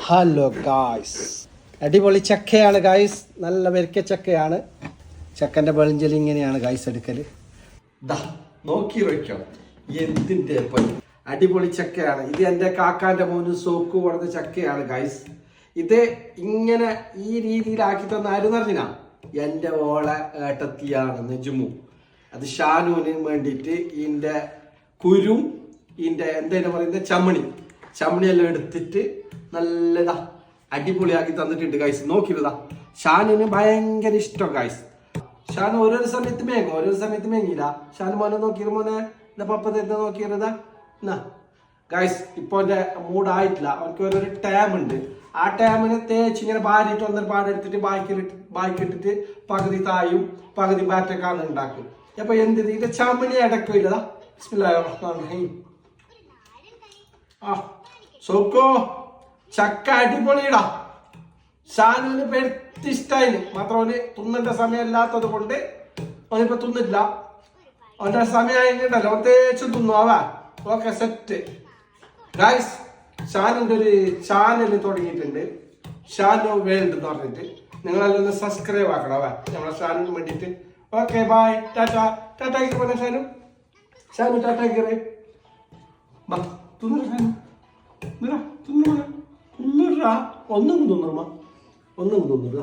Hello guys, അടിപൊളി ചക്കയാണ് guys. നല്ല വരിക്ക ചക്കയാണ്. ചക്കൻ്റെ വെളിഞ്ചലി ഇങ്ങനെയാണ് ഗായ്സ് എടുക്കൽ. നോക്കി വയ്ക്കാം എന്തിൻ്റെ അടിപൊളി ചക്കയാണ് ഇത്. എൻ്റെ കാക്കാൻ്റെ മോന് സോക്ക് കൊടുത്ത ചക്കയാണ് ഗായ്സ്. ഇത് ഇങ്ങനെ ഈ രീതിയിലാക്കി തന്ന ആരും അറിഞ്ഞാ എൻ്റെ ഓളെ ഏട്ടത്തിയാണ് നെജുമു. അത് ഷാനൂന് വേണ്ടിയിട്ട് ഇതിൻ്റെ കുരും ഇതിൻ്റെ എന്താ പറയുന്നത് ചമണിയെല്ലാം എടുത്തിട്ട് നല്ലതാ അടിപൊളിയാക്കി തന്നിട്ടുണ്ട് ഗൈസ്. നോക്കിയതാ ഷാനിന് ഭയങ്കര ഇഷ്ടം ഗൈസ്. ഷാൻ ഓരോരോ സമയത്ത് മേങ്ങും, ഓരോ സമയത്ത് മേങ്ങില്ല. ഷാൻ മോനെ നോക്കിയത് മോനെ എന്താ പപ്പ തരുന്ന നോക്കിയതാ എന്നാ ഗൈസ്. ഇപ്പൊ എന്റെ മൂഡായിട്ടില്ല. അവർക്ക് ഓരോരോ ടൈം ഉണ്ട്. ആ ടൈമിന് തേച്ച് ഇങ്ങനെ ഭാര്യയിട്ട് ഒന്നര പാടെടുത്തിട്ട് ബാക്കിട്ടിട്ട് പകുതി തായും പകുതി ബാറ്റൊക്കെയാണ് ഉണ്ടാക്കും. അപ്പൊ എന്ത് ഇതിന്റെ ചമണി അടക്കില്ലതാ. ആ സോക്കോ ചക്ക അടിപൊളിയിടാ. ഷാനുവിന് പെരുത്തിഷ്ടായിന് മാത്രം അവന് തുന്നന്റെ സമയം ഇല്ലാത്തത് കൊണ്ട് അവനിപ്പോ തുന്നില്ല. അവന്റെ സമയമായിട്ടല്ലോ അവൻ തേച്ച് തിന്നു. Okay set guys. ഷാനിന്റെ ഒരു ചാനൽ തുടങ്ങിയിട്ടുണ്ട്, ഷാനു വേൾഡ് എന്ന് പറഞ്ഞിട്ട്. നിങ്ങളെല്ലാം ഒന്ന് സബ്സ്ക്രൈബ് ആക്കണം നമ്മളെ ഷാനിന് വേണ്ടിയിട്ട്. Okay bye, Tata. ടാറ്റാക്കി പോലെ ഷാനു ടാറ്റാക്കി ഒന്നും തിന്നമ്മ, ഒന്നും തിന്നില്ല.